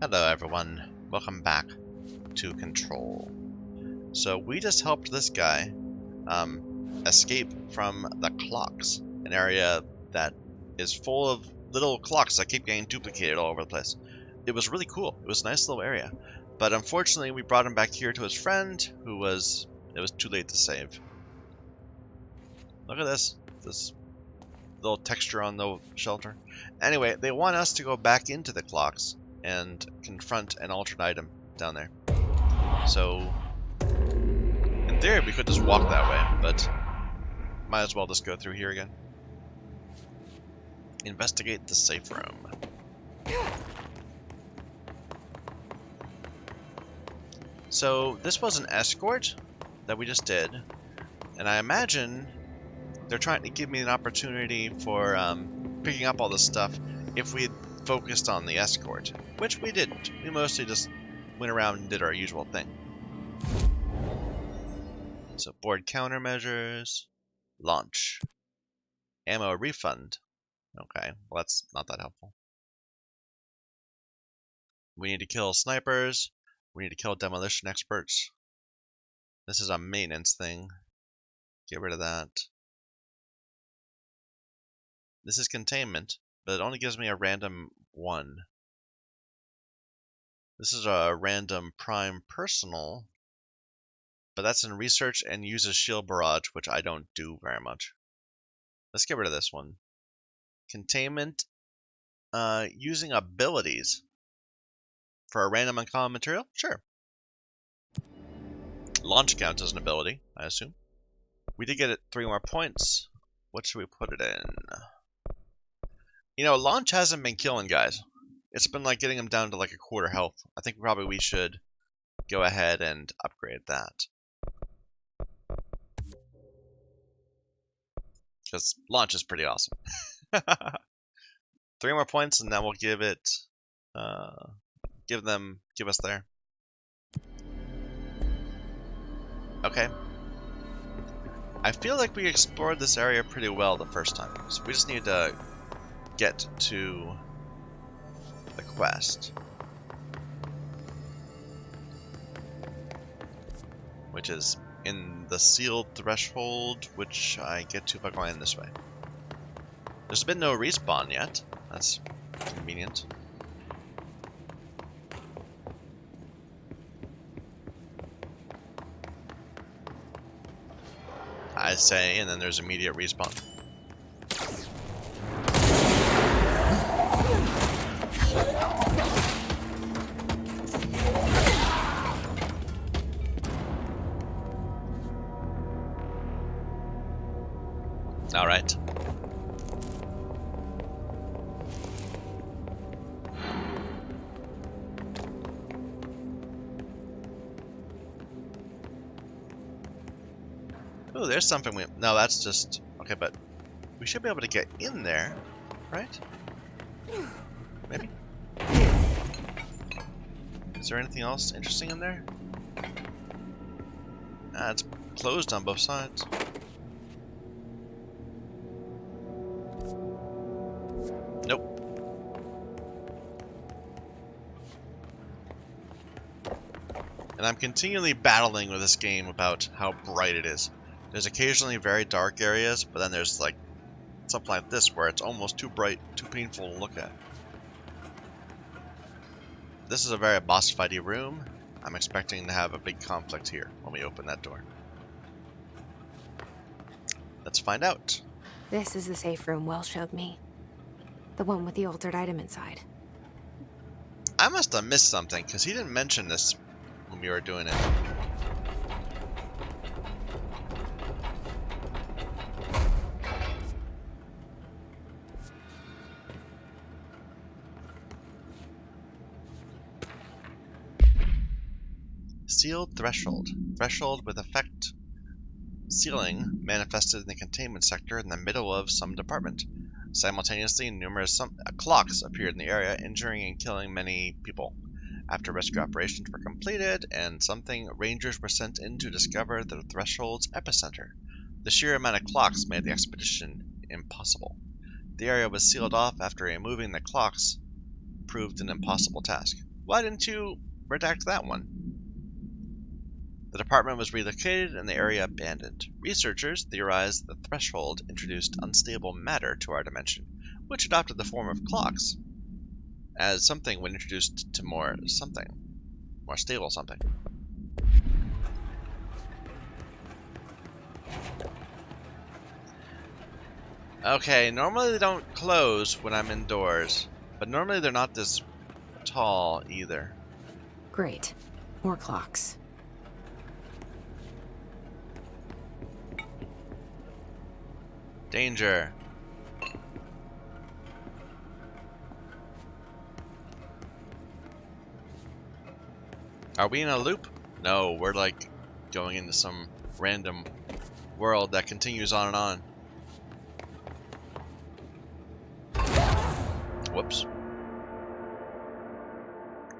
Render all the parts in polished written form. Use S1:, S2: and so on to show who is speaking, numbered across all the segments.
S1: Hello everyone, welcome back to Control. So we just helped this guy escape from the clocks, an area that is full of little clocks that keep getting duplicated all over the place. It was really cool, it was a nice little area, but unfortunately we brought him back here to his friend it was too late to save. Look at this little texture on the shelter. Anyway, they want us to go back into the clocks and confront an altered item down there. So, in theory, we could just walk that way, but might as well just go through here again. Investigate the safe room. So, this was an escort that we just did, and I imagine they're trying to give me an opportunity for picking up all this stuff if we had focused on the escort, which we didn't. We mostly just went around and did our usual thing. So board countermeasures, launch, ammo refund. Okay, well that's not that helpful. We need to kill snipers. We need to kill demolition experts. This is a maintenance thing. Get rid of that. This is containment, but it only gives me a random 1. This is a random prime personal, but that's in research and uses shield barrage, which I don't do very much. Let's get rid of this one. Containment, using abilities for a random uncommon material? Sure. Launch counts as an ability, I assume. We did get it 3 more points. What should we put it in? You know, launch hasn't been killing guys. It's been like getting them down to like a quarter health. I think probably we should go ahead and upgrade that. Because launch is pretty awesome. 3 more points and then we'll give it, give us there. Okay. I feel like we explored this area pretty well the first time, so we just need to get to the quest, which is in the sealed threshold, which I get to by going this way. There's been no respawn yet. That's convenient. I say, and then there's immediate respawn. All right. Oh, there's something we... No, that's just... Okay, but we should be able to get in there, right? Maybe? Is there anything else interesting in there? It's closed on both sides. Nope. And I'm continually battling with this game about how bright it is. There's occasionally very dark areas, but then there's like something like this where it's almost too bright, too painful to look at. This is a very boss fighty room. I'm expecting to have a big conflict here when we open that door. Let's find out.
S2: This is the safe room Will showed me. The one with the altered item inside.
S1: I must have missed something, because he didn't mention this when we were doing it. Sealed threshold. Threshold with effect sealing manifested in the containment sector in the middle of some department. Simultaneously, numerous clocks appeared in the area, injuring and killing many people. After rescue operations were completed and rangers were sent in to discover the threshold's epicenter. The sheer amount of clocks made the expedition impossible. The area was sealed off after removing the clocks proved an impossible task. Why didn't you redact that one? The department was relocated and the area abandoned. Researchers theorized the threshold introduced unstable matter to our dimension, which adopted the form of clocks, as something when introduced to more stable something. Okay, normally they don't close when I'm indoors, but normally they're not this tall either.
S2: Great. More clocks.
S1: Danger. Are we in a loop? No, we're like going into some random world that continues on and on. Whoops.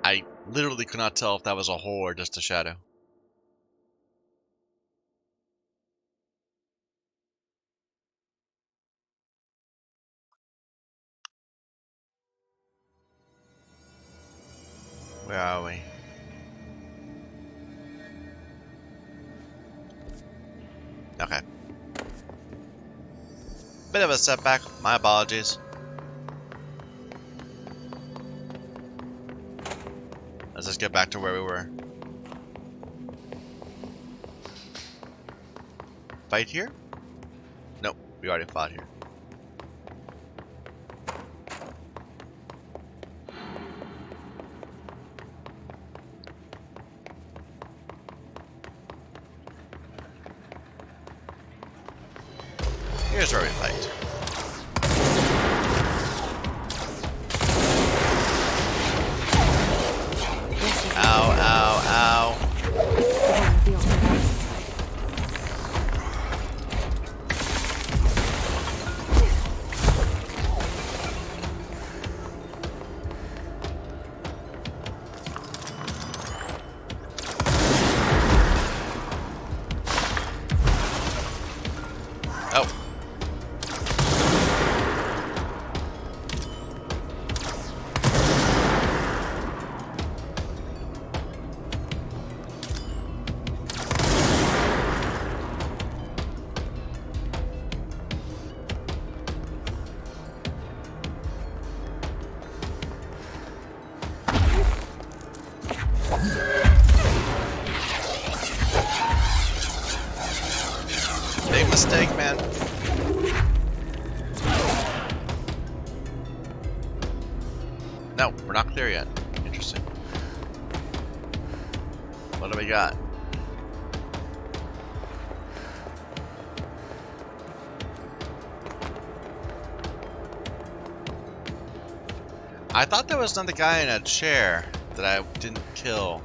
S1: I literally could not tell if that was a hole or just a shadow. Where are we? Okay. Bit of a setback. My apologies. Let's just get back to where we were. Fight here? Nope, we already fought here. Here's where we fight. Ow, ow, ow. Oh. Big mistake, man. No, we're not clear yet. Interesting. What do we got? I thought there was another guy in a chair that I didn't kill.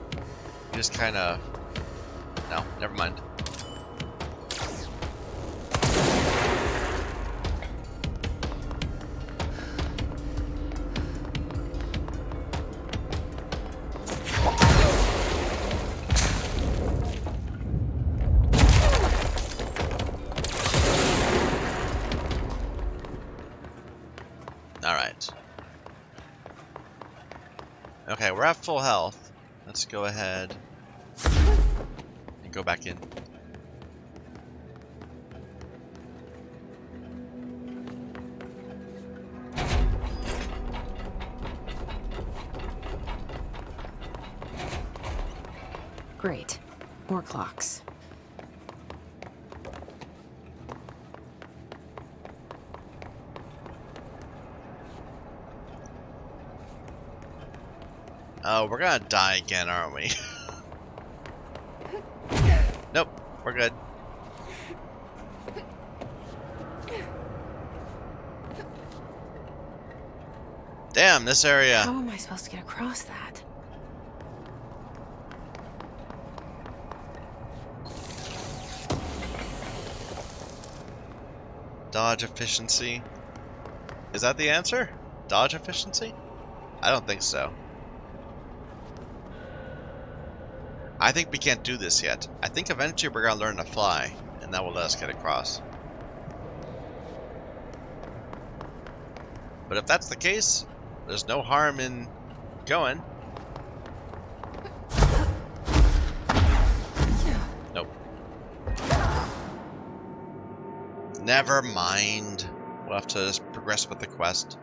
S1: He just kind of... No, never mind. Alright. Okay, we're at full health. Let's go ahead and go back in.
S2: Great. More clocks.
S1: Oh, we're gonna die again, aren't we? Nope, we're good. Damn, this area.
S2: How am I supposed to get across that?
S1: Dodge efficiency. Is that the answer? Dodge efficiency? I don't think so. I think we can't do this yet. I think eventually we're gonna learn to fly, and that will let us get across. But if that's the case, there's no harm in going. Never mind. We'll have to just progress with the quest.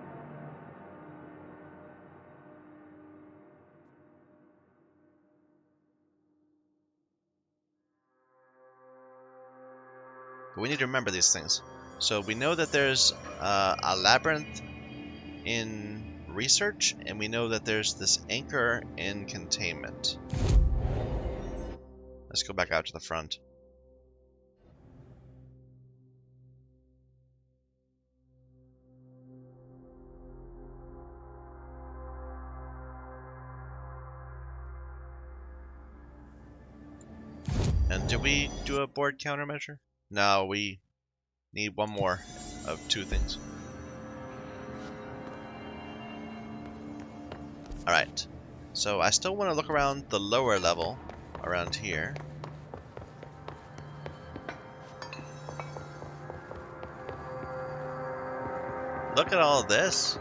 S1: But we need to remember these things. So we know that there's a labyrinth in research, and we know that there's this anchor in containment. Let's go back out to the front. And did we do a board countermeasure? No, we need one more of two things. Alright, so I still want to look around the lower level, around here. Look at all this.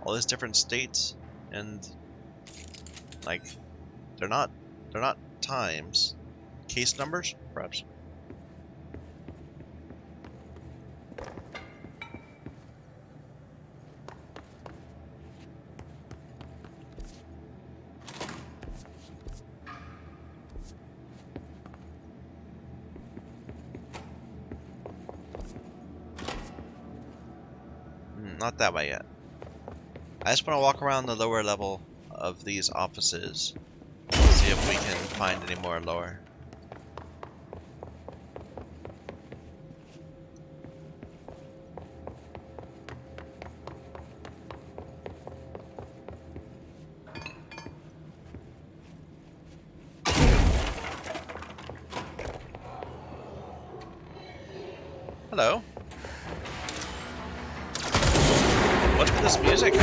S1: All these different states, and like, they're not times. Case numbers, perhaps? Not that way yet. I just want to walk around the lower level of these offices, see if we can find any more lore. Hello. What's with this music?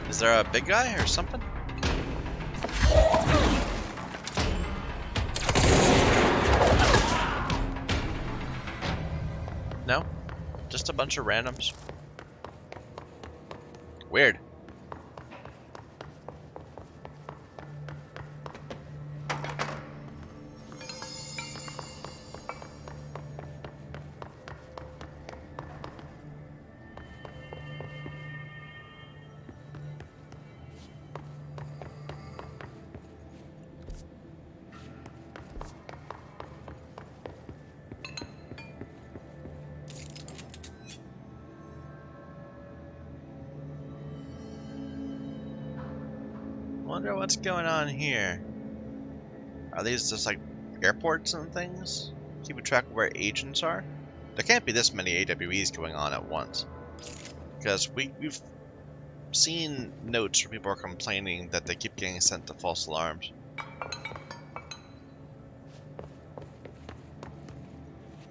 S1: Is there a big guy or something? No? Just a bunch of randoms. Weird. Wonder what's going on here. Are these just like airports and things? Keeping track of where agents are? There can't be this many AWEs going on at once. Because we've seen notes where people are complaining that they keep getting sent to false alarms.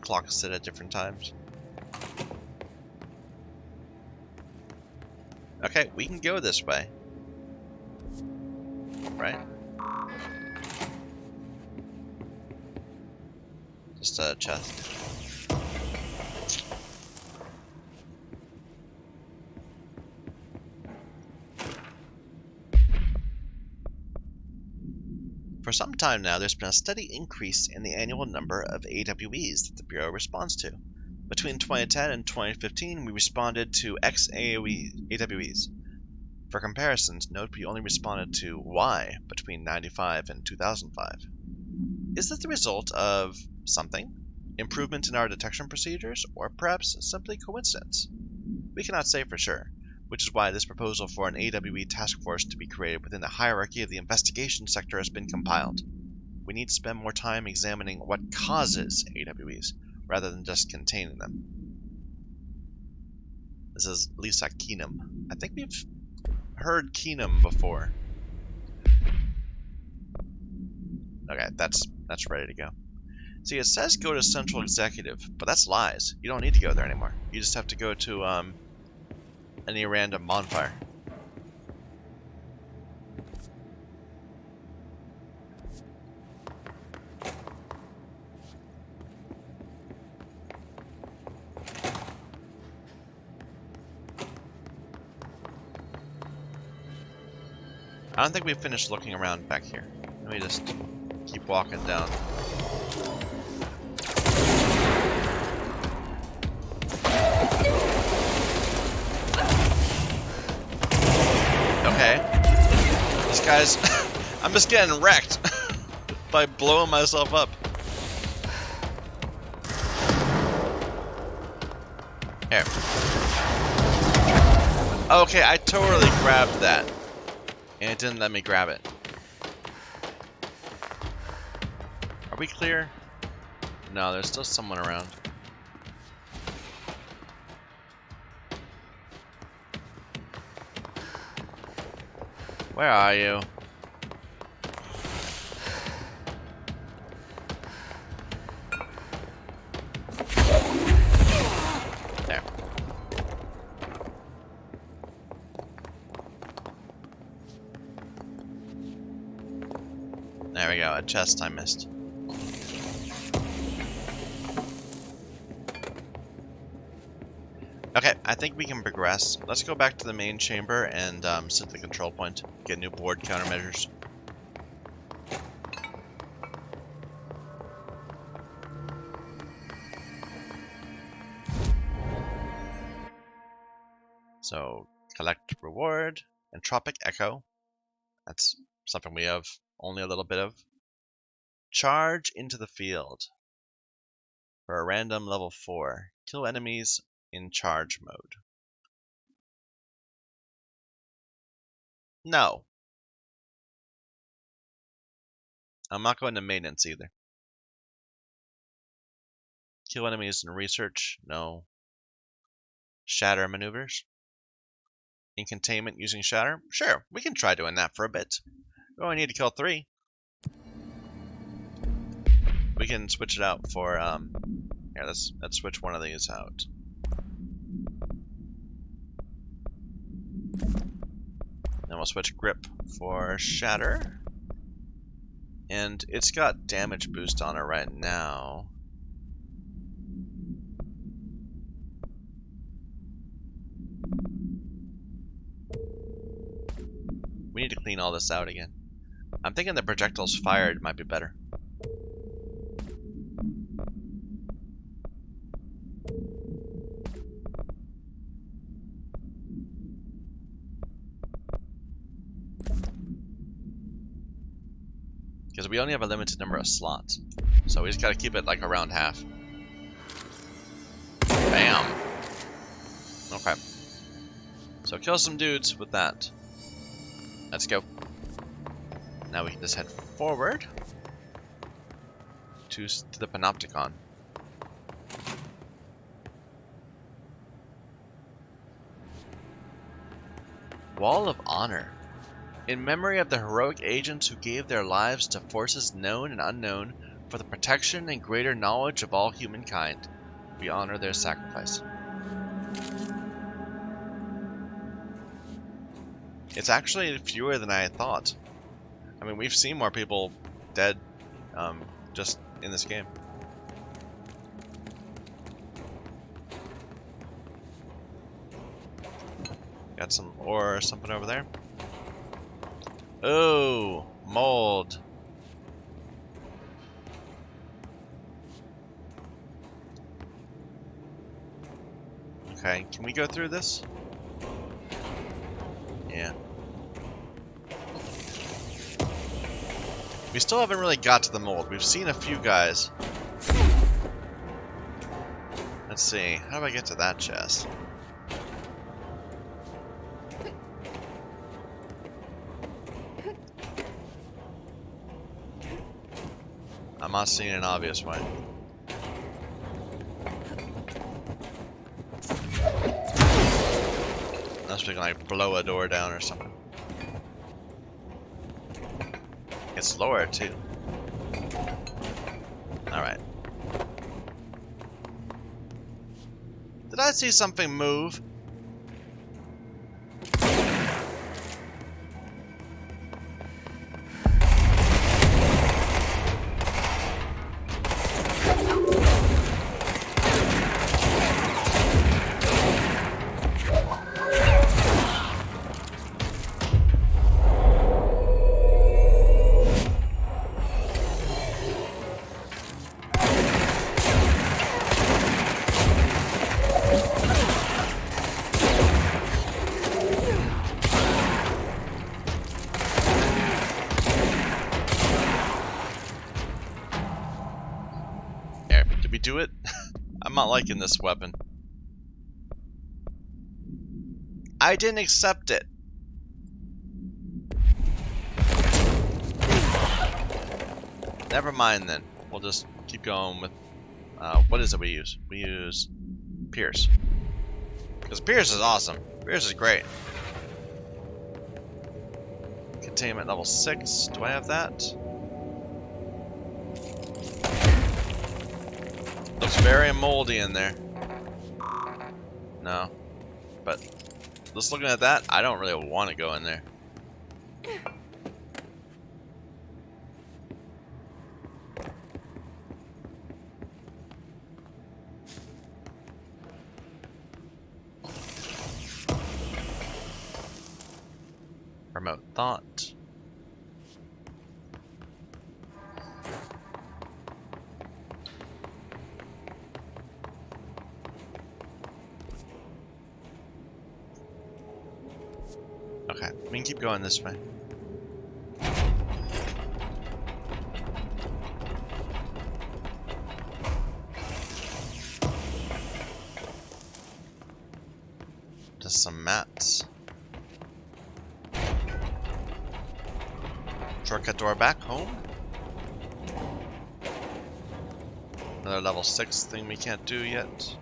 S1: Clocks sit at different times. Okay, we can go this way. Right? Just a chest. For some time now, there's been a steady increase in the annual number of AWEs that the Bureau responds to. Between 2010 and 2015, we responded to X AWEs. For comparisons, note we only responded to Y between 95 and 2005. Is this the result of something? Improvement in our detection procedures, or perhaps simply coincidence? We cannot say for sure, which is why this proposal for an AWE task force to be created within the hierarchy of the investigation sector has been compiled. We need to spend more time examining what causes AWEs, rather than just containing them. This is Lisa Keenum. I think we've heard Keenum before. Okay, that's ready to go. See, it says go to Central Executive, but that's lies. You don't need to go there anymore. You just have to go to any random bonfire. I don't think we finished looking around back here. Let me just keep walking down. Okay. This guy's... I'm just getting wrecked by blowing myself up. Here. Okay, I totally grabbed that. And it didn't let me grab it. Are we clear? No, there's still someone around. Where are you? There. There we go, a chest I missed. Okay, I think we can progress. Let's go back to the main chamber and sit at the control point. Get new board countermeasures. So, collect reward, entropic echo. That's something we have only a little bit of. Charge into the field. For a random level 4. Kill enemies in charge mode. No. I'm not going to maintenance either. Kill enemies in research. No. Shatter maneuvers. In containment using shatter. Sure, we can try doing that for a bit. We only need to kill 3. We can switch it out for here, let's switch one of these out. Then we'll switch grip for shatter. And it's got damage boost on it right now. We need to clean all this out again. I'm thinking the projectiles fired might be better. Because we only have a limited number of slots. So we just gotta keep it like around half. Bam! Okay. So kill some dudes with that. Let's go. Now we can just head forward to the Panopticon. Wall of Honor. In memory of the heroic agents who gave their lives to forces known and unknown for the protection and greater knowledge of all humankind, we honor their sacrifice. It's actually fewer than I had thought. I mean, we've seen more people dead just in this game. Got some ore or something over there. Oh, mold. Okay, can we go through this? Yeah. We still haven't really got to the mold. We've seen a few guys. Let's see. How do I get to that chest? I'm not seeing an obvious way. Unless we can like blow a door down or something. It's lower too. Alright. Did I see something move? do it? I'm not liking this weapon. I didn't accept it. Never mind then. We'll just keep going with... what is it we use? We use Pierce. Because Pierce is awesome. Pierce is great. Containment level 6. Do I have that? Looks very moldy in there. No. But just looking at that, I don't really want to go in there. Remote thought. Okay, we can keep going this way. Just some mats. Shortcut door back home. Another level 6 thing we can't do yet.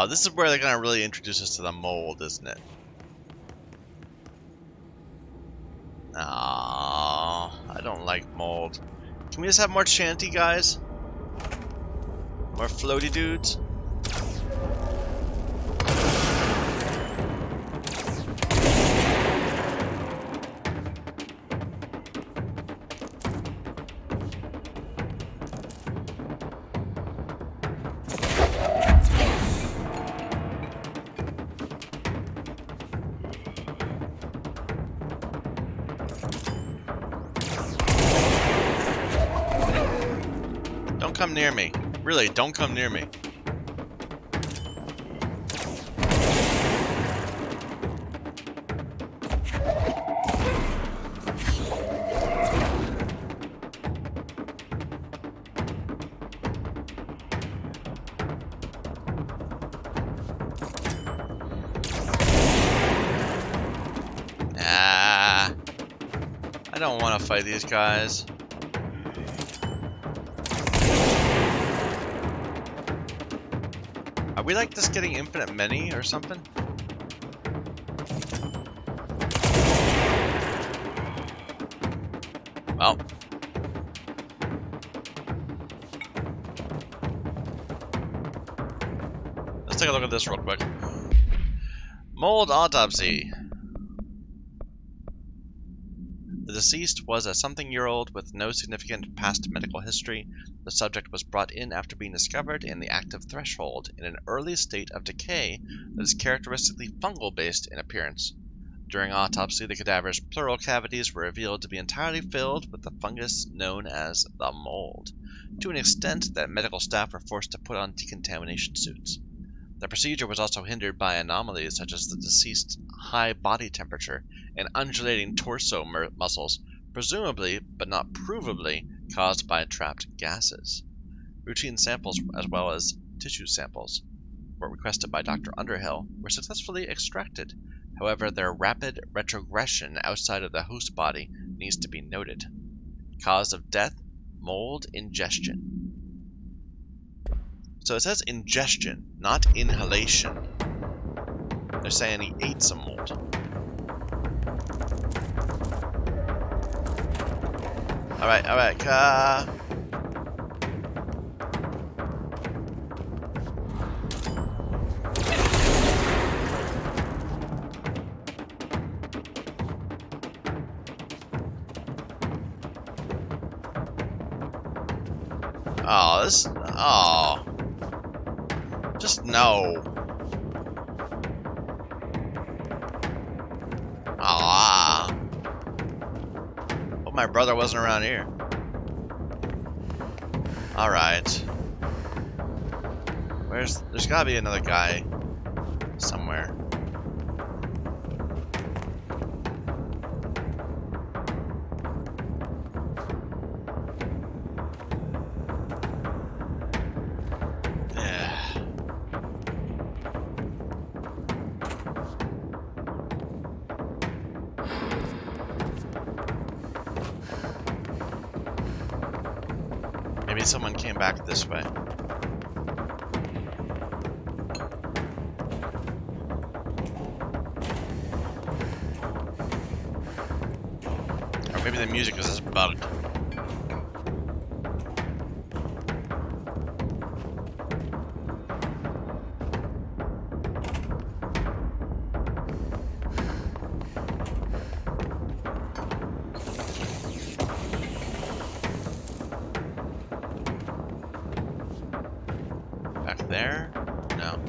S1: This is where they're gonna really introduce us to the mold, isn't it? I don't like mold. Can we just have more shanty guys? More floaty dudes? Don't come near me. Really, don't come near me. I don't want to fight these guys. Are we like just getting infinite many or something? Well. Let's take a look at this real quick. Mold autopsy. The deceased was a something-year-old with no significant past medical history. The subject was brought in after being discovered in the active threshold in an early state of decay that is characteristically fungal-based in appearance. During autopsy, the cadaver's pleural cavities were revealed to be entirely filled with the fungus known as the mold, to an extent that medical staff were forced to put on decontamination suits. The procedure was also hindered by anomalies such as the deceased's high body temperature and undulating torso muscles, presumably, but not provably, caused by trapped gases. Routine samples as well as tissue samples were requested by Dr. Underhill were successfully extracted. However, their rapid retrogression outside of the host body needs to be noted. Cause of death, mold ingestion. So it says ingestion, not inhalation. They're saying he ate some mold. Alright, oh, this... Oh. Just no. Ah. Hope my brother wasn't around here. Alright. There's gotta be another guy somewhere. Maybe someone came back this way. Or maybe the music is just bugged. Back there? No.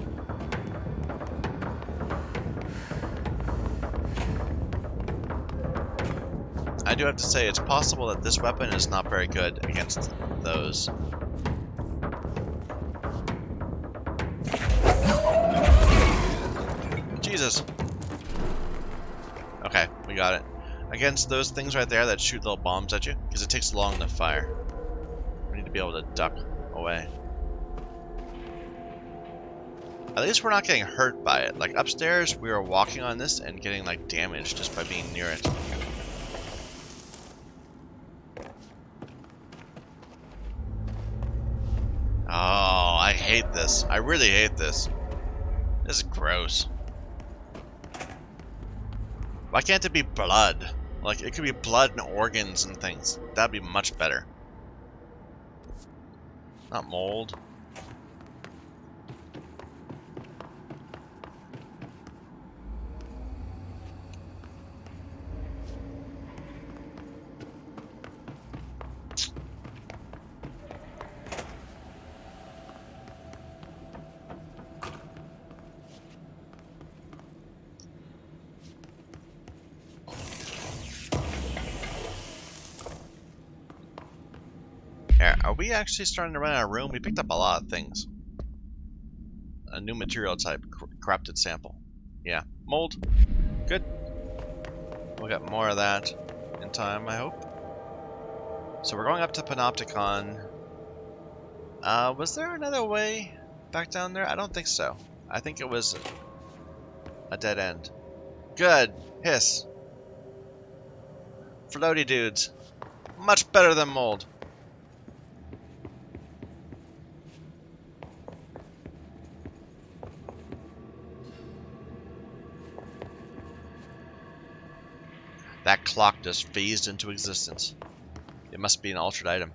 S1: I do have to say, it's possible that this weapon is not very good against those. Jesus. Okay, we got it. Against those things right there that shoot little bombs at you, because it takes long to fire. We need to be able to duck away. At least we're not getting hurt by it. Like upstairs, we were walking on this and getting like damaged just by being near it. Oh, I hate this. I really hate this. This is gross. Why can't it be blood? Like, it could be blood and organs and things. That'd be much better. Not mold. Are we actually starting to run out of room? We picked up a lot of things. A new material type, corrupted sample. Yeah, mold. Good. We'll get more of that in time, I hope. So we're going up to Panopticon. Was there another way back down there? I don't think so. I think it was a dead end. Good. Hiss. Floaty dudes. Much better than mold. That clock just phased into existence. It must be an altered item.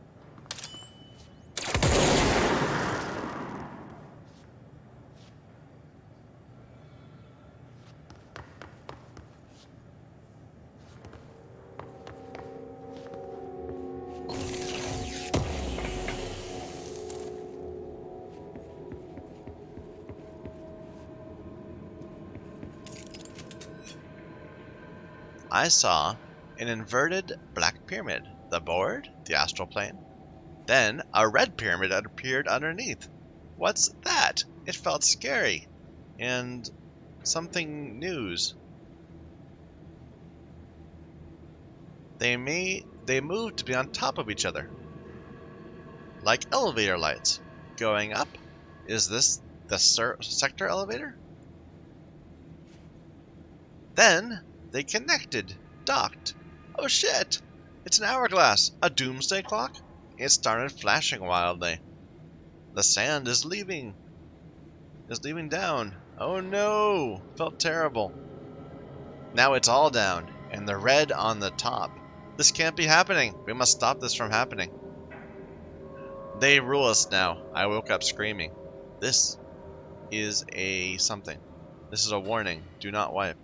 S1: I saw an inverted black pyramid, the board, the astral plane. Then a red pyramid had appeared underneath. What's that? It felt scary. And something news. They moved to be on top of each other. Like elevator lights. Going up? Is this the sector elevator? Then they connected, docked. Oh shit! It's an hourglass, a doomsday clock. It started flashing wildly. The sand is leaving down. Oh no! Felt terrible. Now it's all down, and the red on the top. This can't be happening. We must stop this from happening. They rule us now. I woke up screaming. This is a something. This is a warning. Do not wipe.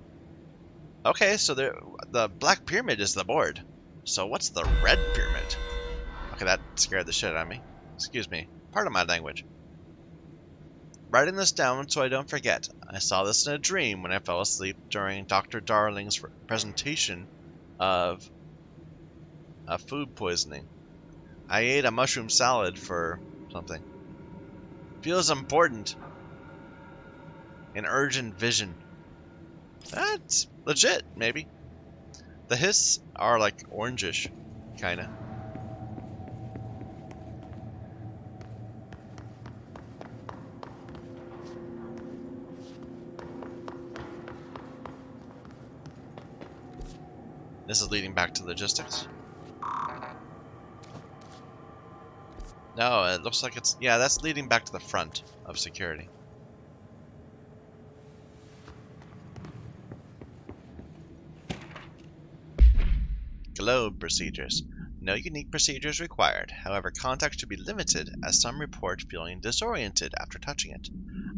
S1: Okay, so the black pyramid is the board. So what's the red pyramid? Okay, that scared the shit out of me. Excuse me. Pardon my language. Writing this down so I don't forget. I saw this in a dream when I fell asleep during Dr. Darling's presentation of a food poisoning. I ate a mushroom salad for something. Feels important. An urgent vision. That's legit, maybe. The hiss are like orangish, kinda. This is leading back to logistics. No, it looks like it's... Yeah, that's leading back to the front of security. Globe procedures. No unique procedures required. However, contact should be limited as some report feeling disoriented after touching it.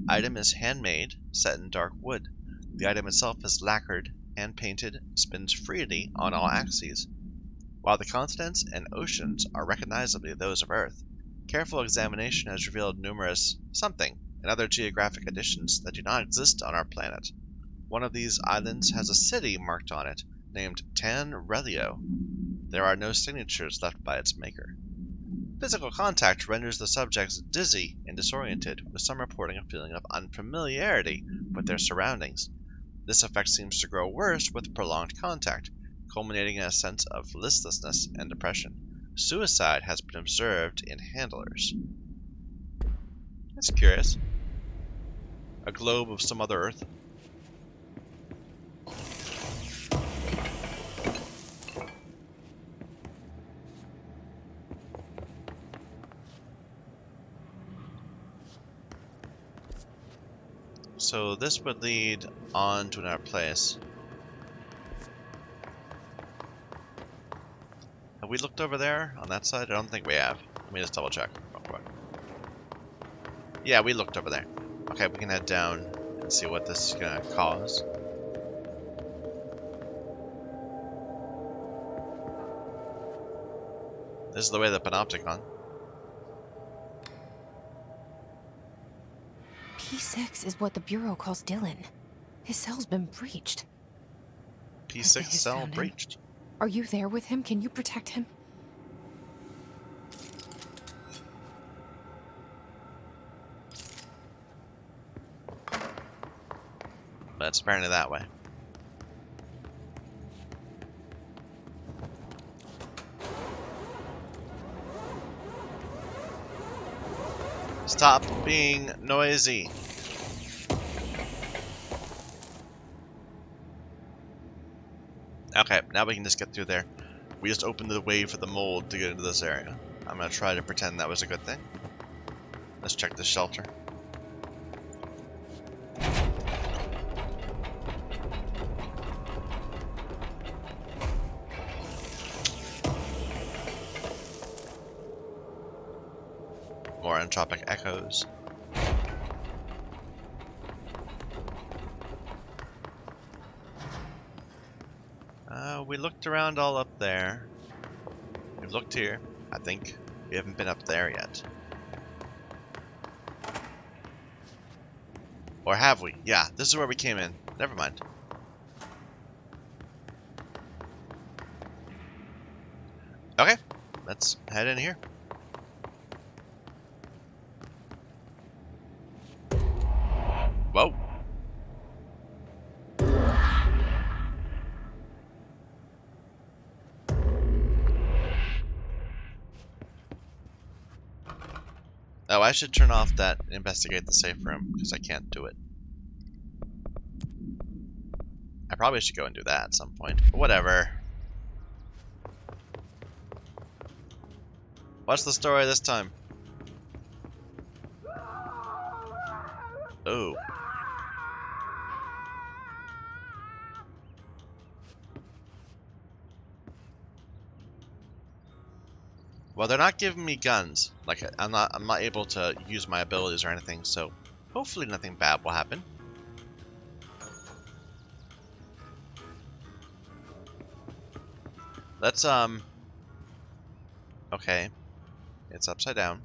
S1: Item is handmade, set in dark wood. The item itself is lacquered, hand-painted, spins freely on all axes. While the continents and oceans are recognizably those of Earth, careful examination has revealed numerous something and other geographic additions that do not exist on our planet. One of these islands has a city marked on it, named Tan Relio. There are no signatures left by its maker. Physical contact renders the subjects dizzy and disoriented, with some reporting a feeling of unfamiliarity with their surroundings. This effect seems to grow worse with prolonged contact, culminating in a sense of listlessness and depression. Suicide has been observed in handlers. That's curious. A globe of some other Earth. So this would lead on to another place. Have we looked over there on that side? I don't think we have. Let me just double check real quick. Yeah, we looked over there. Okay, we can head down and see what this is gonna cause. This is the way of the Panopticon.
S2: P6 is what the Bureau calls Dylan. His cell's been breached.
S1: P6 cell breached.
S2: Are you there with him? Can you protect him?
S1: But it's apparently that way. Stop being noisy. Okay, now we can just get through there. We just opened the way for the mold to get into this area. I'm gonna try to pretend that was a good thing. Let's check the shelter. More entropic echoes. We looked around all up there. We've looked here. I think we haven't been up there yet. Or have we? Yeah, this is where we came in. Never mind. Okay, let's head in here. Whoa. Oh, I should turn off that investigate the safe room, because I can't do it. I probably should go and do that at some point, but whatever. What's the story this time? Oh. Well, they're not giving me guns. Like, I'm not able to use my abilities or anything, so hopefully nothing bad will happen. Let's, okay. It's upside down.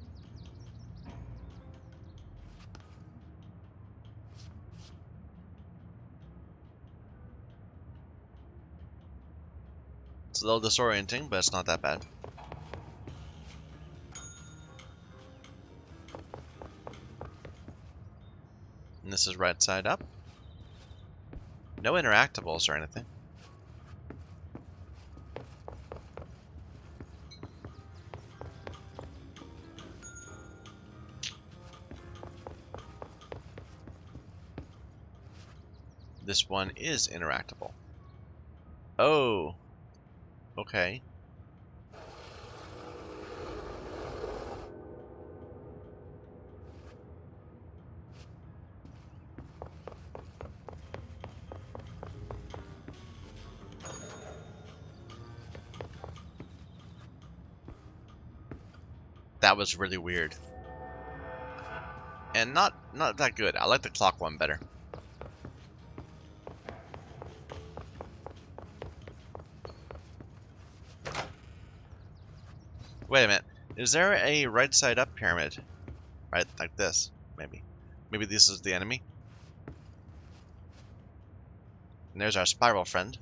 S1: It's a little disorienting, but it's not that bad. this is right side up. No interactables or anything. This one is interactable. Oh, okay. That was really weird. And not that good. I like the clock one better. Wait a minute. Is there a right side up pyramid? Right, like this, maybe. Maybe this is the enemy. And there's our spiral friend.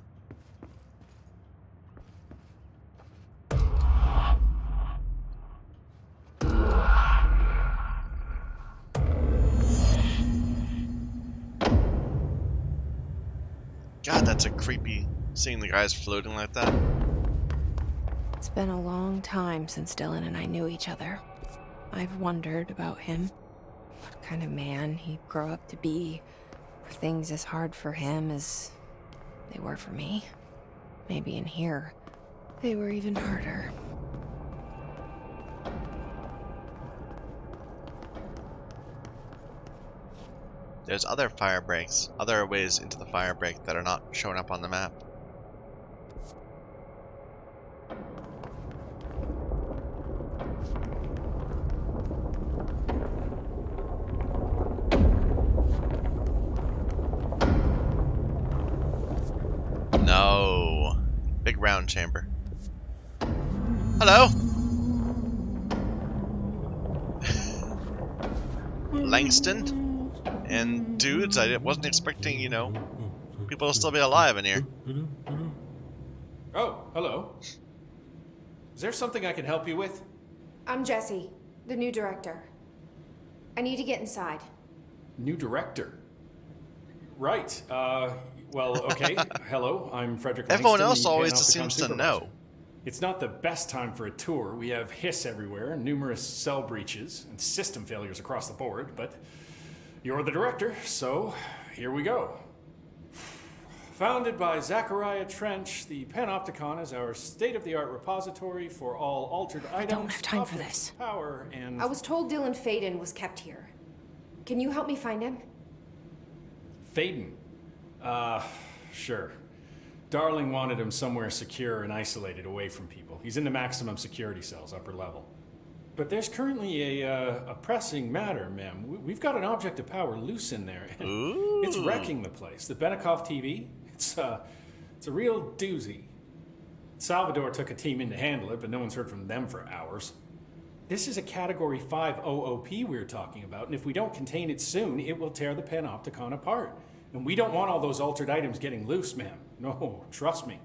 S1: God, that's a creepy seeing the guys floating like that.
S2: It's been a long time since Dylan and I knew each other. I've wondered about him. What kind of man he'd grow up to be. Were things as hard for him as they were for me? Maybe in here, they were even harder.
S1: There's other fire breaks, other ways into the fire break that are not showing up on the map. No. Big round chamber. Hello? Langston? And dudes, I wasn't expecting, you know, people to still be alive in here.
S3: Oh, hello. Is there something I can help you with?
S4: I'm Jessie, the new director. I need to get inside.
S3: New director? Right. Well, okay. Hello, I'm Frederick Langston,
S1: Everyone else
S3: the
S1: always
S3: Panopticon
S1: just seems to
S3: supervisor.
S1: know.
S3: It's not the best time for a tour. We have hiss everywhere, numerous cell breaches, and system failures across the board, but you're the director, so here we go. Founded by Zachariah Trench, the Panopticon is our state-of-the-art repository for all altered items,
S2: don't have time for
S3: objects
S2: this.
S3: of power, and...
S4: I was told Dylan Faden was kept here. Can you help me find him?
S3: Faden? Sure. Darling wanted him somewhere secure and isolated away from people. He's in the maximum security cells, upper level. But there's currently a pressing matter, ma'am. We've got an object of power loose in there.
S1: Ooh.
S3: It's wrecking the place. The Benikoff TV, it's a real doozy. Salvador took a team in to handle it, but no one's heard from them for hours. This is a Category 5 OOP we're talking about, and if we don't contain it soon, it will tear the Panopticon apart. And we don't want all those altered items getting loose, ma'am. No, trust me.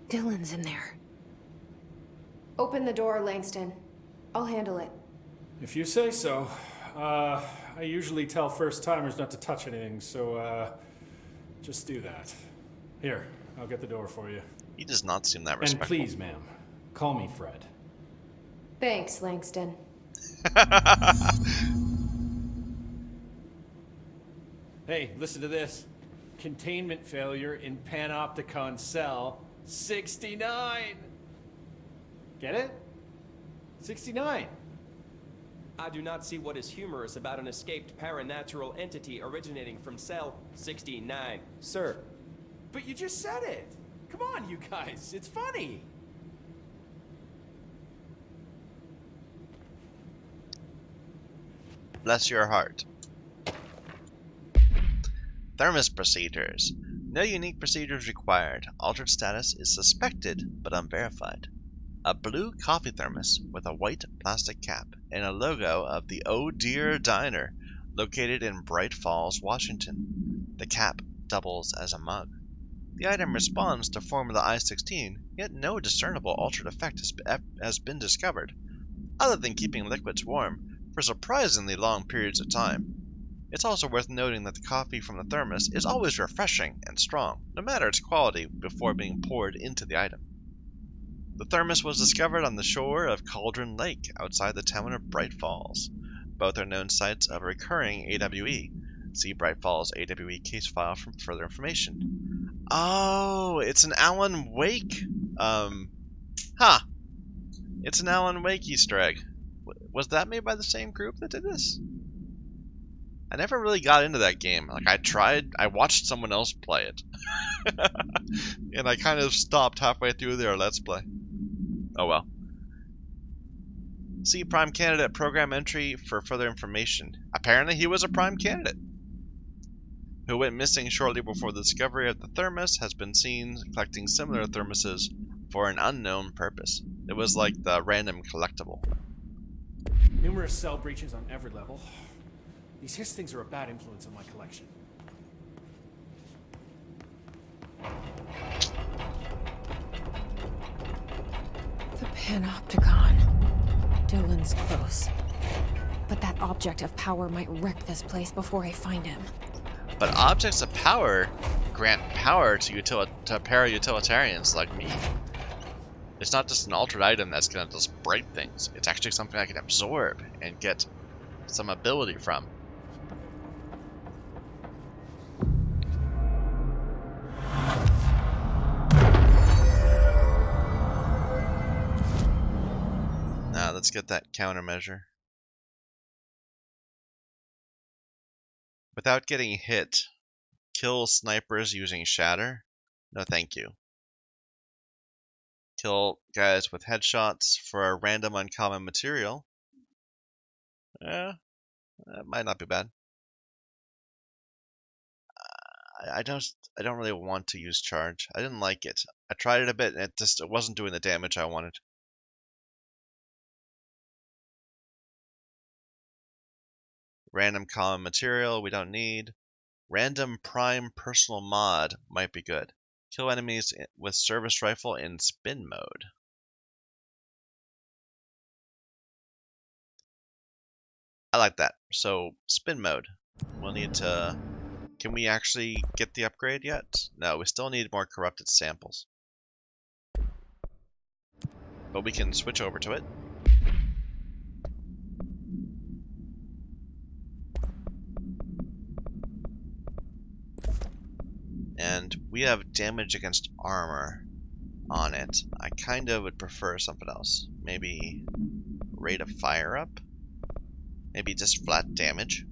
S2: Dylan's in there.
S4: Open the door, Langston. I'll handle it.
S3: If you say so. I usually tell first-timers not to touch anything, so, just do that. Here, I'll get the door for you.
S1: He does not seem that
S3: And
S1: respectful.
S3: please, ma'am, call me Fred.
S4: Thanks, Langston.
S5: Hey, listen to this. Containment failure in Panopticon cell 69.
S3: Get it? 69.
S6: I do not see what is humorous about an escaped paranatural entity originating from cell 69, sir.
S5: But you just said it. Come on, you guys. It's funny.
S1: Bless your heart. Thermos procedures. No unique procedures required. Altered status is suspected but unverified. A blue coffee thermos with a white plastic cap and a logo of the Oh Dear Diner, located in Bright Falls, Washington. The cap doubles as a mug. The item responds to Formula I-16, yet no discernible altered effect has been discovered, other than keeping liquids warm for surprisingly long periods of time. It's also worth noting that the coffee from the thermos is always refreshing and strong, no matter its quality, before being poured into the item. The thermos was discovered on the shore of Cauldron Lake, outside the town of Bright Falls. Both are known sites of a recurring AWE. See Bright Falls AWE case file for further information. Oh, it's an Alan Wake. It's an Alan Wake Easter egg. Was that made by the same group that did this? I never really got into that game. Like, I watched someone else play it. And I kind of stopped halfway through their Let's Play. Oh well. See Prime Candidate program entry for further information. Apparently he was a Prime Candidate who went missing shortly before the discovery of the thermos, has been seen collecting similar thermoses for an unknown purpose. It was like the random collectible.
S3: Numerous cell breaches on every level. These hiss things are a bad influence on my collection.
S2: The Panopticon. Dylan's close. But that object of power might wreck this place before I find him.
S1: But objects of power grant power to para-utilitarians like me. It's not just an altered item that's going to just break things. It's actually something I can absorb and get some ability from. Now let's get that countermeasure. Without getting hit, kill snipers using shatter? No thank you. Kill guys with headshots for a random uncommon material? That might not be bad. I don't really want to use charge. I didn't like it. I tried it a bit and it wasn't doing the damage I wanted. Random common material we don't need. Random prime personal mod might be good. Kill enemies with service rifle in spin mode. I like that. So spin mode. We'll need to... Can we actually get the upgrade yet? No, we still need more corrupted samples. But we can switch over to it. And we have damage against armor on it. I kind of would prefer something else. Maybe rate of fire up? Maybe just flat damage?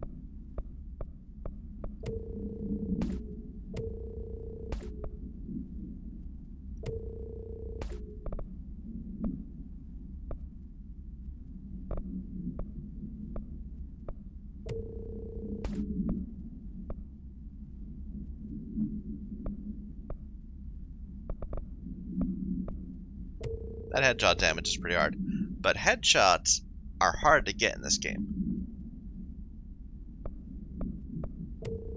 S1: That headshot damage is pretty hard. But headshots are hard to get in this game.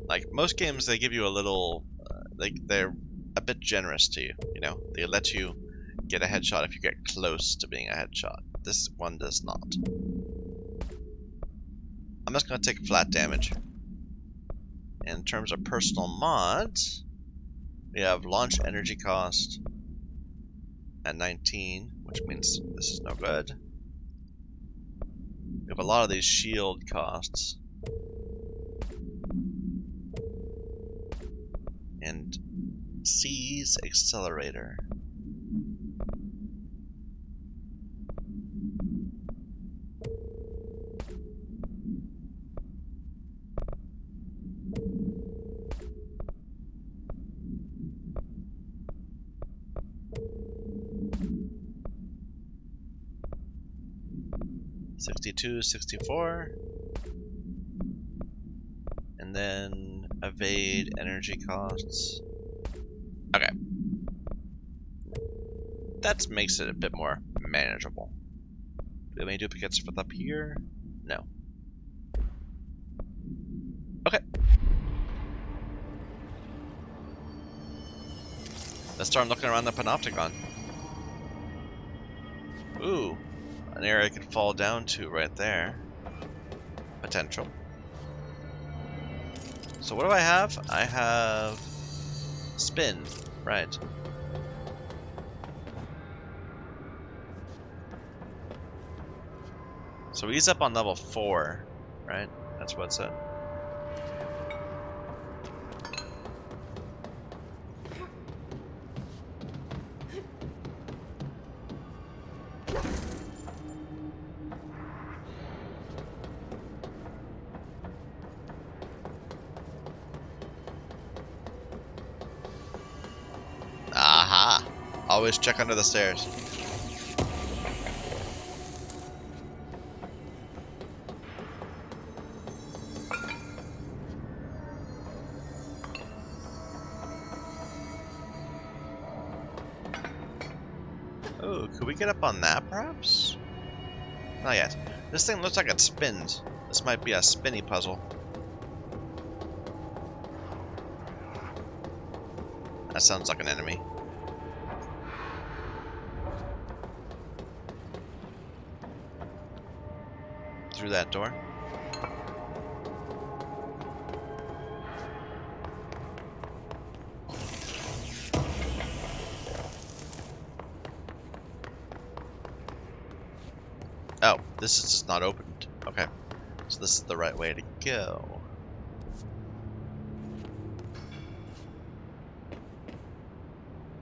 S1: Like, most games, they give you a little... they're a bit generous to you, you know? They let you get a headshot if you get close to being a headshot. This one does not. I'm just going to take flat damage. In terms of personal mods, we have launch energy cost at 19, which means this is no good. We have a lot of these shield costs. And C's accelerator. $62, $64. And then evade energy costs. Okay. That makes it a bit more manageable. Do we have any duplicates with up here? No. Okay. Let's start looking around the Panopticon. Ooh. An area I could fall down to right there. Potential. So what do I have? I have spin, right. So he's up on level 4, right? That's what it said. Aha! Always check under the stairs. Oh, could we get up on that, perhaps? Not yet. This thing looks like it spins. This might be a spinny puzzle. That sounds like an enemy. Through that door. Oh, this is just not opened. Okay. So this is the right way to go.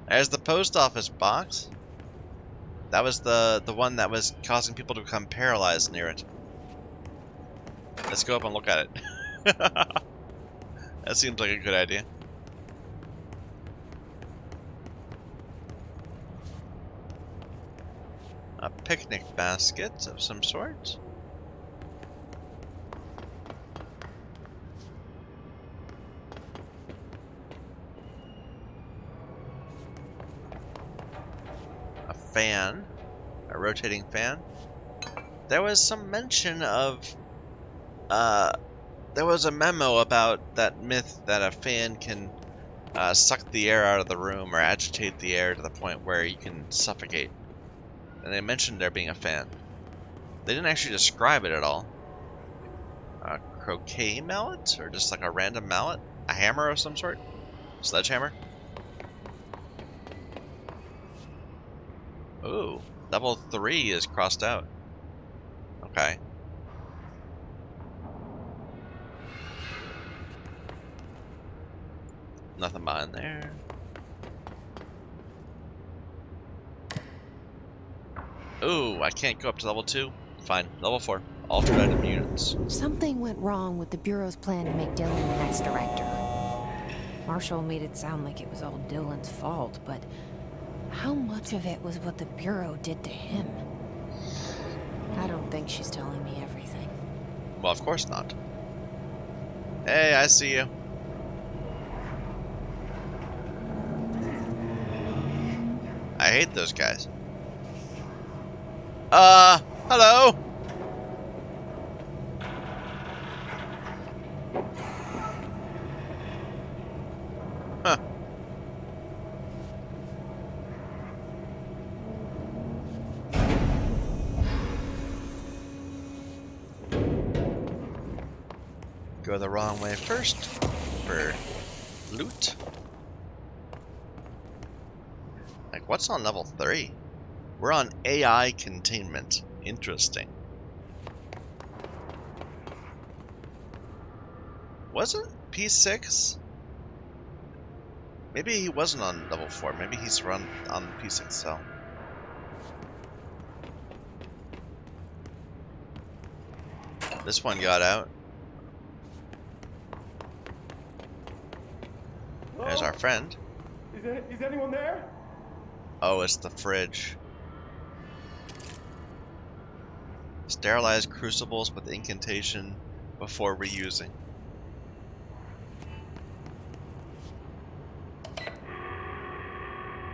S1: There's the post office box. That was the one that was causing people to become paralyzed near it. Let's go up and look at it. That seems like a good idea. A picnic basket of some sort. A fan. A rotating fan. There was some mention of... there was a memo about that myth that a fan can suck the air out of the room or agitate the air to the point where you can suffocate. And they mentioned there being a fan. They didn't actually describe it at all. A croquet mallet? Or just like a random mallet? A hammer of some sort? Sledgehammer? Ooh, level 3 is crossed out. Okay. Nothing behind there. Ooh, I can't go up to level 2. Fine, level 4. Altered item units.
S2: Something went wrong with the Bureau's plan to make Dylan the next director. Marshall made it sound like it was all Dylan's fault, but how much of it was what the Bureau did to him? I don't think she's telling me everything.
S1: Well, of course not. Hey, I see you. I hate those guys. Hello? Huh. Go the wrong way first for loot. Like, what's on level 3? We're on AI containment. Interesting. Wasn't P6? Maybe he wasn't on level 4. Maybe he's run on P6 cell. This one got out. There's our friend.
S5: Is anyone there?
S1: Oh, it's the fridge. Sterilize crucibles with incantation before reusing.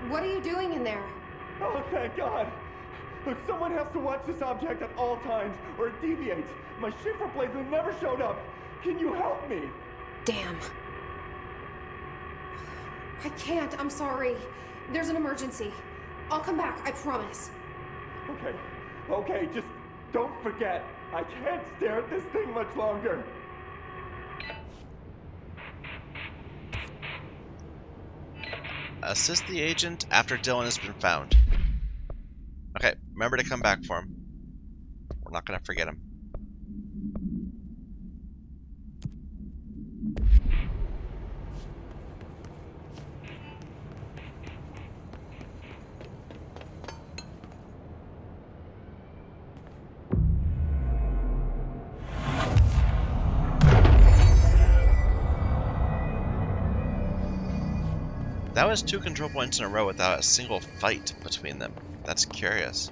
S4: What are you doing in there?
S5: Oh, thank God. Look, someone has to watch this object at all times, or it deviates. My shift replacement never showed up. Can you help me?
S2: Damn.
S4: I can't, I'm sorry. There's an emergency. I'll come back, I promise.
S5: Okay, just don't forget. I can't stare at this thing much longer.
S1: Assist the agent after Dylan has been found. Okay, remember to come back for him. We're not gonna forget him. That was 2 control points in a row without a single fight between them. That's curious.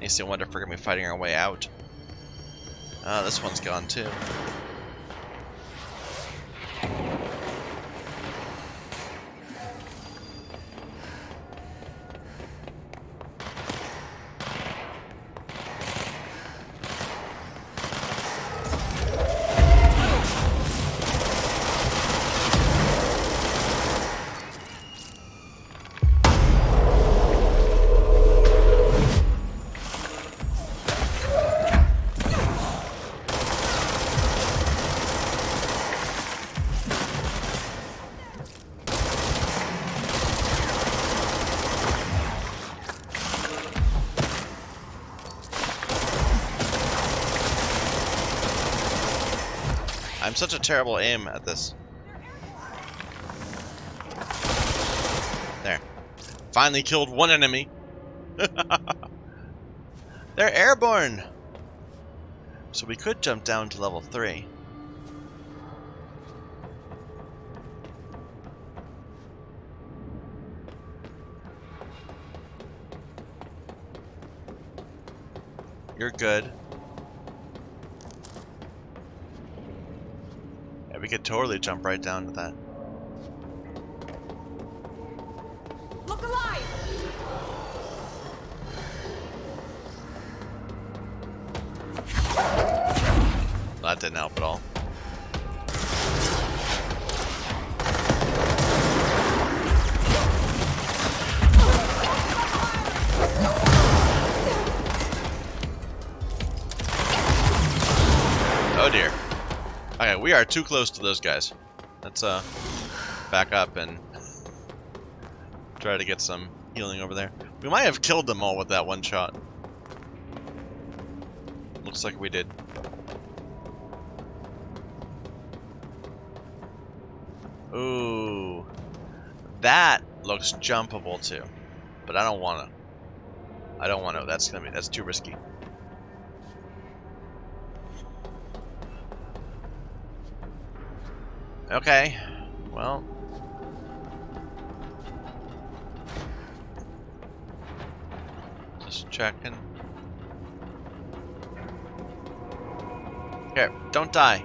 S1: Makes me wonder if we're gonna be fighting our way out. Oh, this one's gone too. I'm such a terrible aim at this. There. Finally killed one enemy. They're airborne! So we could jump down to level 3. You're good. Yeah, we could totally jump right down to that.
S4: Look alive!
S1: That didn't help at all. Oh dear. Okay, we are too close to those guys. Let's back up and try to get some healing over there. We might have killed them all with that one shot. Looks like we did. Ooh. That looks jumpable too. But I don't wanna. I don't wanna. That's too risky. Okay. Well. Just checking. Here, don't die.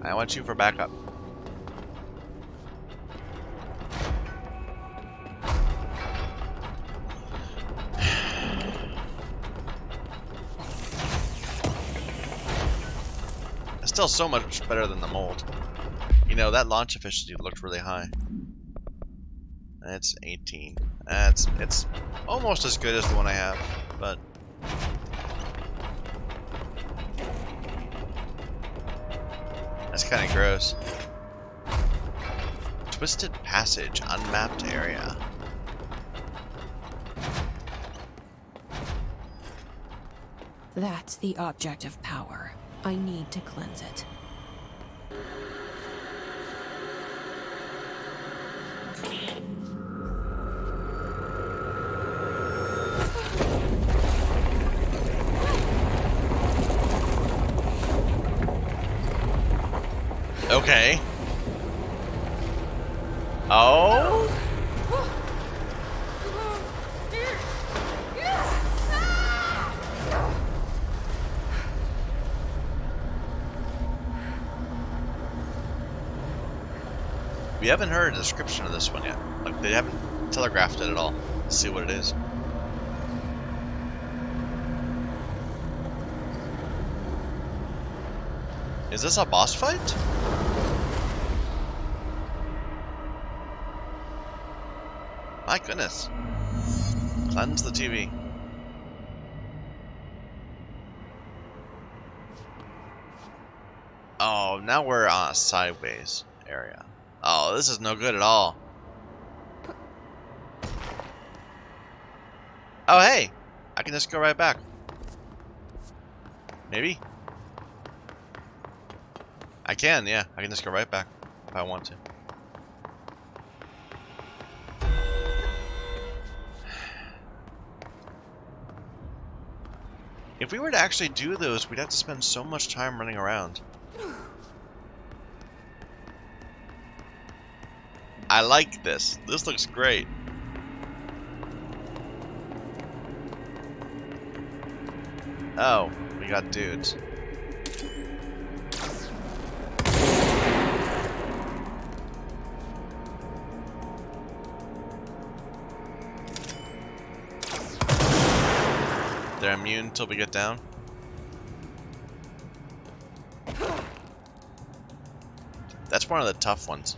S1: I want you for backup. It's still so much better than the mold. You know, that launch efficiency looked really high. It's 18. It's almost as good as the one I have, but that's kind of gross. Twisted passage, unmapped area.
S2: That's the object of power. I need to cleanse it.
S1: Okay. Oh? We haven't heard a description of this one yet. Like, they haven't telegraphed it at all. Let's see what it is. Is this a boss fight? My goodness. Cleanse the TV. Oh, now we're on a sideways area. Oh, this is no good at all. Oh, hey! I can just go right back. Maybe? I can, yeah. I can just go right back if I want to. If we were to actually do those, we'd have to spend so much time running around. I like this. This looks great. Oh, we got dudes. They're immune until we get down. That's one of the tough ones.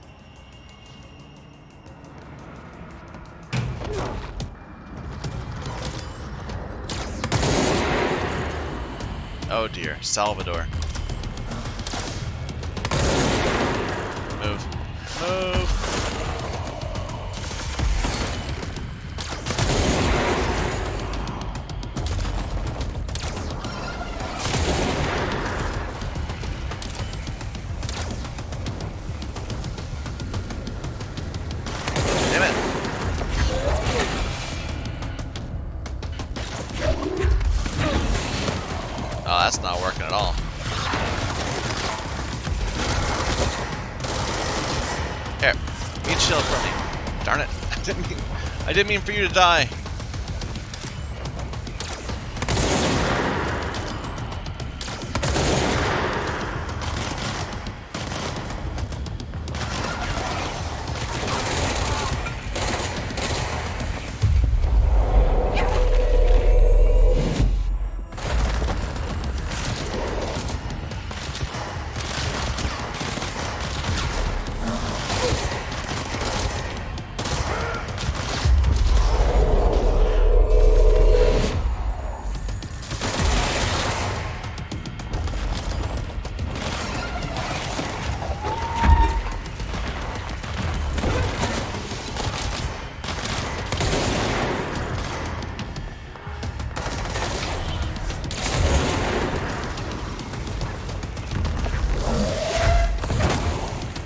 S1: Oh dear, Salvador. Move. Move! Damn it! Oh, that's not working at all. Here, need shield from me. Darn it! I didn't mean for you to die.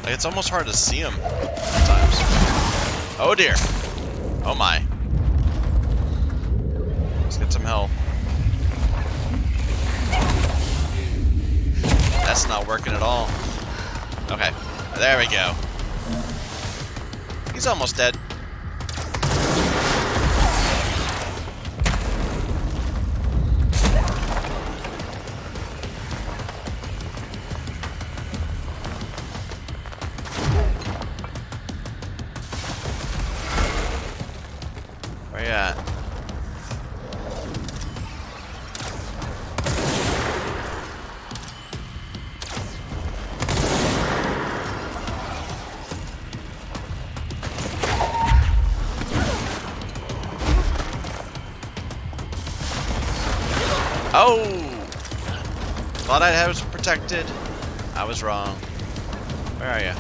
S1: It's almost hard to see him sometimes. Oh dear. Oh my. Let's get some help. That's not working at all. Okay. There we go. He's almost dead. Where you at? Oh! Thought I had was protected. I was wrong. Where are you?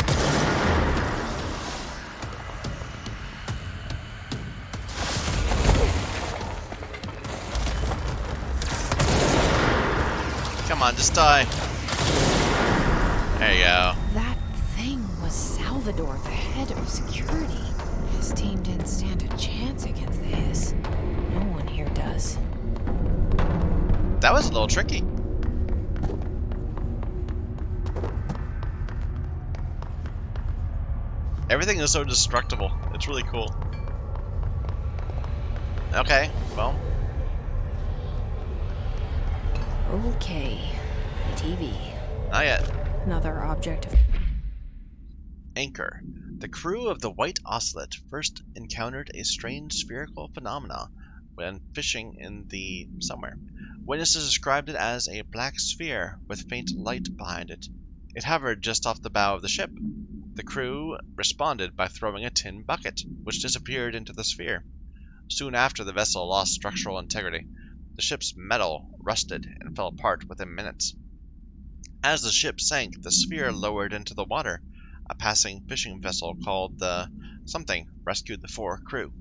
S1: Come on, just die. There you go.
S2: That thing was Salvador, the head of security. His team didn't stand a chance against the Hiss. No one here does.
S1: That was a little tricky. Everything is so destructible. It's really cool. Okay, well.
S2: Okay, the TV.
S1: Not yet.
S2: Another object of...
S1: Anchor. The crew of the White Ocelot first encountered a strange spherical phenomena when fishing in the somewhere. Witnesses described it as a black sphere with faint light behind it. It hovered just off the bow of the ship. The crew responded by throwing a tin bucket, which disappeared into the sphere. Soon after, the vessel lost structural integrity. The ship's metal rusted and fell apart within minutes. As the ship sank, the sphere lowered into the water. A passing fishing vessel called the something rescued the 4 crew.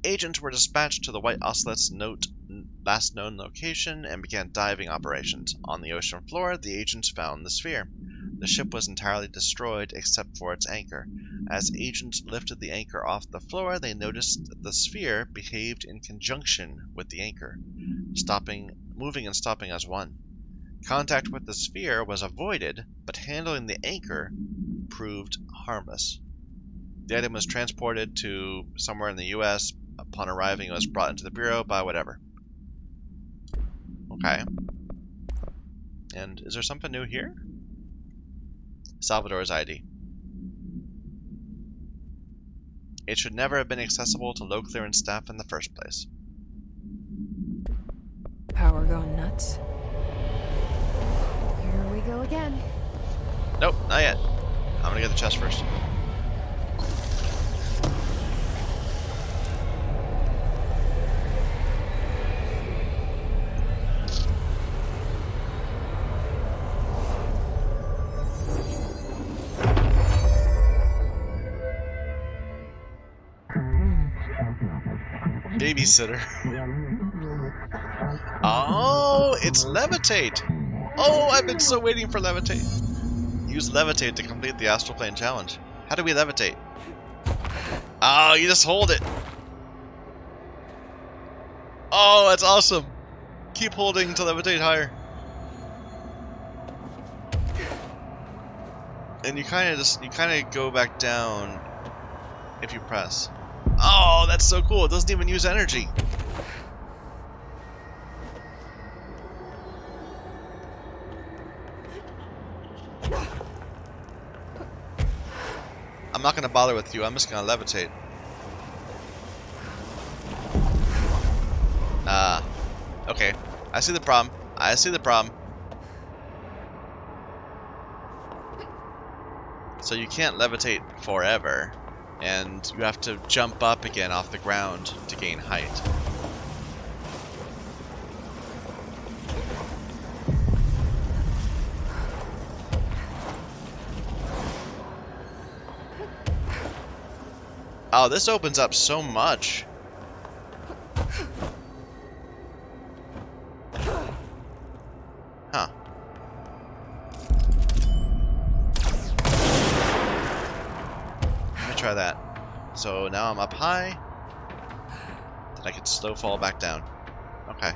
S1: Agents were dispatched to the White Ocelot's last known location and began diving operations. On the ocean floor, the agents found the sphere. The ship was entirely destroyed except for its anchor. As agents lifted the anchor off the floor, they noticed that the sphere behaved in conjunction with the anchor, moving and stopping as one. Contact with the sphere was avoided, but handling the anchor proved harmless. The item was transported to somewhere in the U.S. Upon arriving, it was brought into the Bureau by whatever. Okay. And is there something new here? Salvador's ID. It should never have been accessible to low clearance staff in the first place.
S2: Power going nuts. Here we go again.
S1: Nope, not yet. I'm gonna get the chest first. Babysitter. Oh, it's Levitate! Oh, I've been so waiting for Levitate. Use Levitate to complete the Astral Plane challenge. How do we levitate? Oh, you just hold it. Oh, that's awesome. Keep holding to levitate higher. And you kind of go back down if you press. Oh, that's so cool. It doesn't even use energy. I'm not going to bother with you. I'm just going to levitate. Okay. I see the problem. I see the problem. So you can't levitate forever, and you have to jump up again off the ground to gain height. Oh, this opens up so much. Huh. Let me try that. So now I'm up high. Then I can slow fall back down. Okay.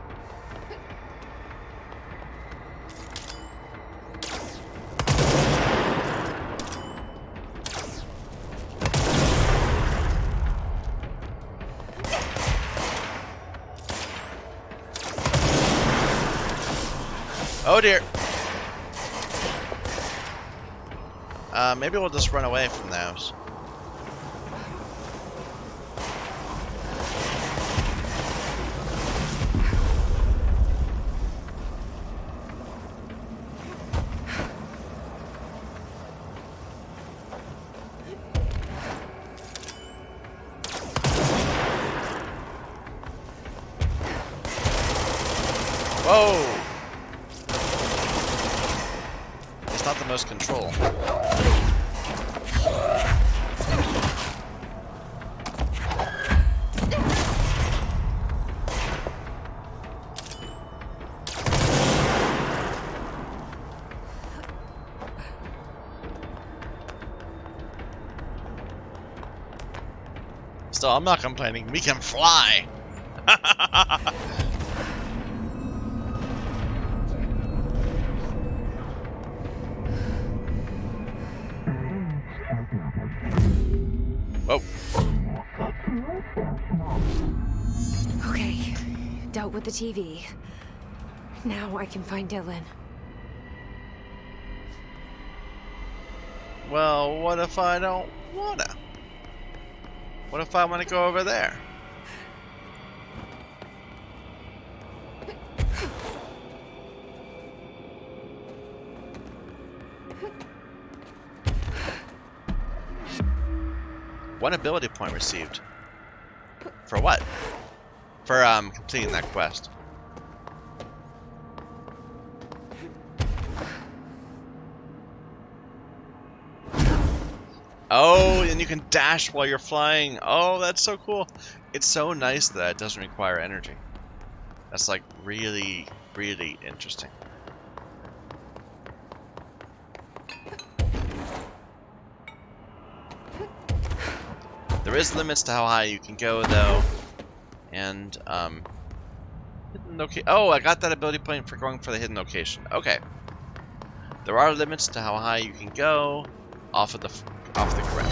S1: Oh dear. Maybe we'll just run away from those. Whoa! Not the most control. Still, I'm not complaining. We can fly. Whoa.
S2: Okay, dealt with the TV. Now I can find Dylan.
S1: Well, what if I don't wanna? What if I want to go over there? One ability point received. For what? For completing that quest. Oh, and you can dash while you're flying. Oh, that's so cool. It's so nice that it doesn't require energy. That's like really, really interesting. There is limits to how high you can go, though. And, hidden location. Oh, I got that ability point for going for the hidden location. Okay. There are limits to how high you can go off the ground.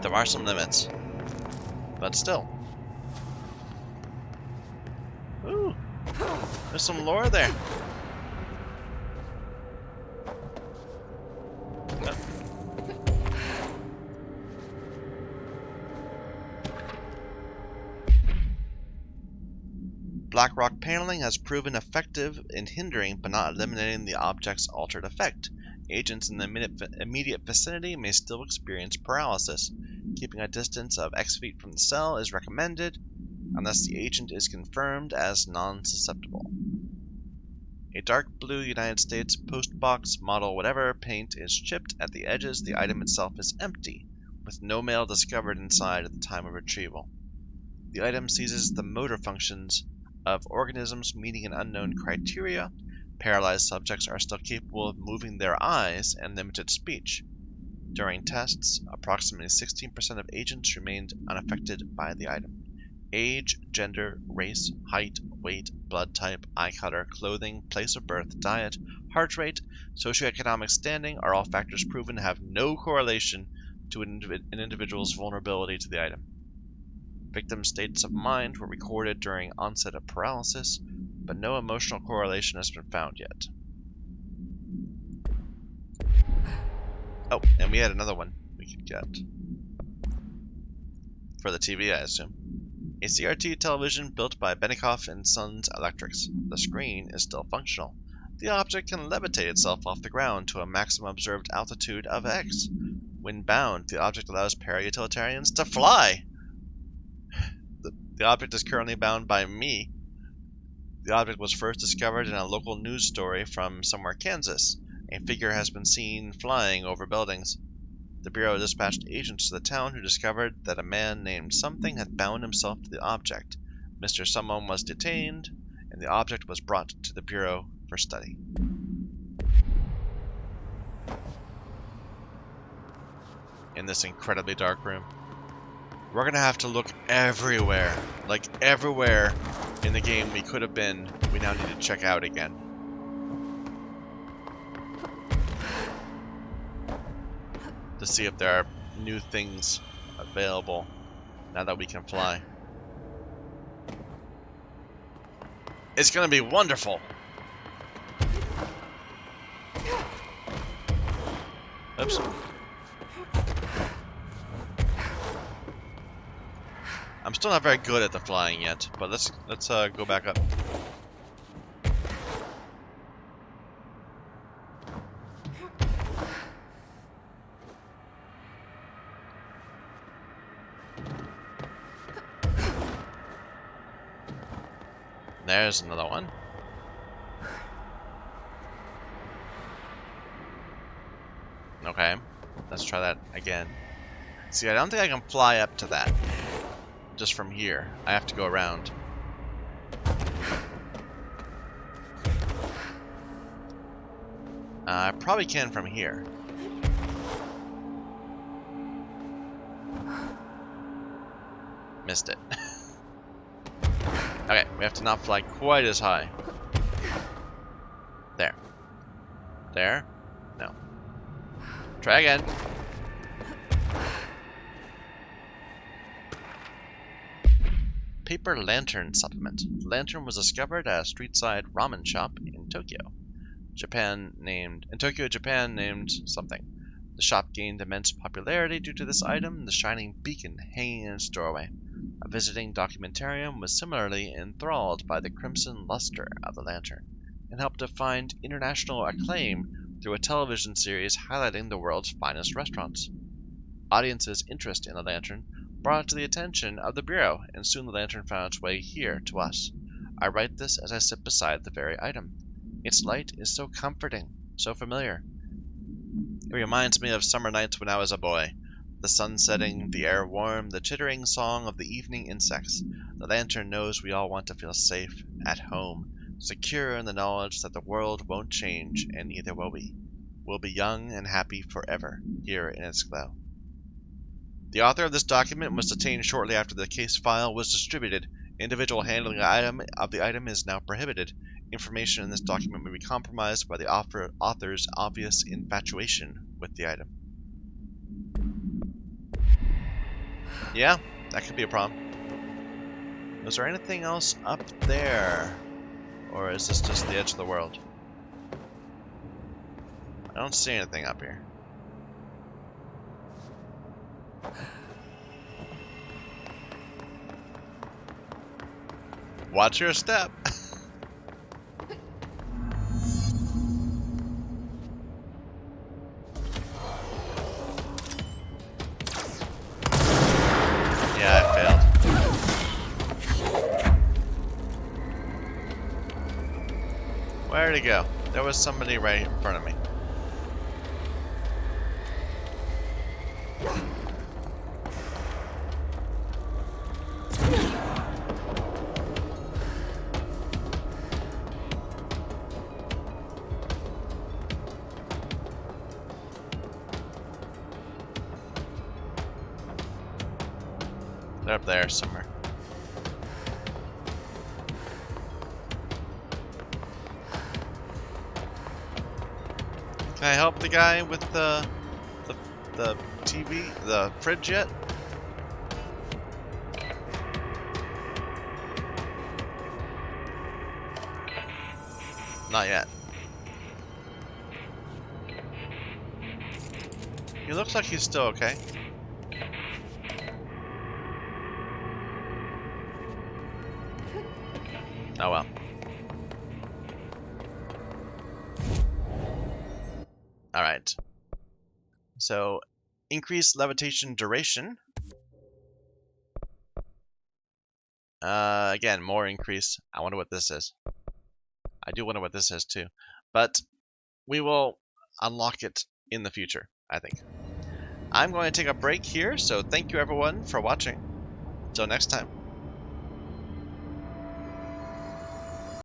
S1: There are some limits, but still. Ooh, there's some lore there. Black rock paneling has proven effective in hindering but not eliminating the object's altered effect. Agents in the immediate vicinity may still experience paralysis. Keeping a distance of X feet from the cell is recommended, unless the agent is confirmed as non-susceptible. A dark blue United States postbox model whatever paint is chipped at the edges. The item itself is empty, with no mail discovered inside at the time of retrieval. The item seizes the motor functions of organisms meeting an unknown criteria. Paralyzed subjects are still capable of moving their eyes and limited speech. During tests, approximately 16% of agents remained unaffected by the item. Age, gender, race, height, weight, blood type, eye color, clothing, place of birth, diet, heart rate, socioeconomic standing are all factors proven to have no correlation to an individual's vulnerability to the item. Victim states of mind were recorded during onset of paralysis, but no emotional correlation has been found yet. Oh, and we had another one we could get. For the TV, I assume. A CRT television built by Benikoff & Sons Electrics. The screen is still functional. The object can levitate itself off the ground to a maximum observed altitude of X. When bound, the object allows para-utilitarians to fly! The object is currently bound by me. The object was first discovered in a local news story from somewhere Kansas. A figure has been seen flying over buildings. The Bureau dispatched agents to the town who discovered that a man named Something had bound himself to the object. Mr. Someone was detained, and the object was brought to the Bureau for study. In this incredibly dark room. We're gonna have to look everywhere. Like everywhere in the game we could have been, we now need to check out again. To see if there are new things available now that we can fly. It's gonna be wonderful! Oops. I'm still not very good at the flying yet, but let's go back up. There's another one. Okay, let's try that again. See, I don't think I can fly up to that. Just from here. I have to go around. I probably can from here. Missed it. Okay, we have to not fly quite as high. There. There? No. Try again. Paper lantern supplement. The lantern was discovered at a street-side ramen shop in Tokyo, Japan named something. The shop gained immense popularity due to this item, the shining beacon hanging in its doorway. A visiting documentarian was similarly enthralled by the crimson luster of the lantern. and helped to find international acclaim through a television series highlighting the world's finest restaurants. Audiences' interest in the lantern brought it to the attention of the Bureau, and soon the lantern found its way here to us. I write this as I sit beside the very item. Its light is so comforting, so familiar. It reminds me of summer nights when I was a boy. The sun setting, the air warm, the chittering song of the evening insects. The lantern knows we all want to feel safe, at home, secure in the knowledge that the world won't change, and neither will we. We'll be young and happy forever, here in its glow. The author of this document was detained shortly after the case file was distributed. Individual handling of the item is now prohibited. Information in this document may be compromised by the author's obvious infatuation with the item. Yeah, that could be a problem. Was there anything else up there? Or is this just the edge of the world? I don't see anything up here. Watch your step. Yeah, I failed. Where'd he go? There was somebody right in front of me. They're up there somewhere. Can I help the guy with the TV, the fridge yet? Not yet. He looks like he's still okay. Oh well. Alright. So, increase levitation duration. Again, more increase. I wonder what this is. I do wonder what this is too. But we will unlock it in the future, I think. I'm going to take a break here, so thank you everyone for watching. Until next time.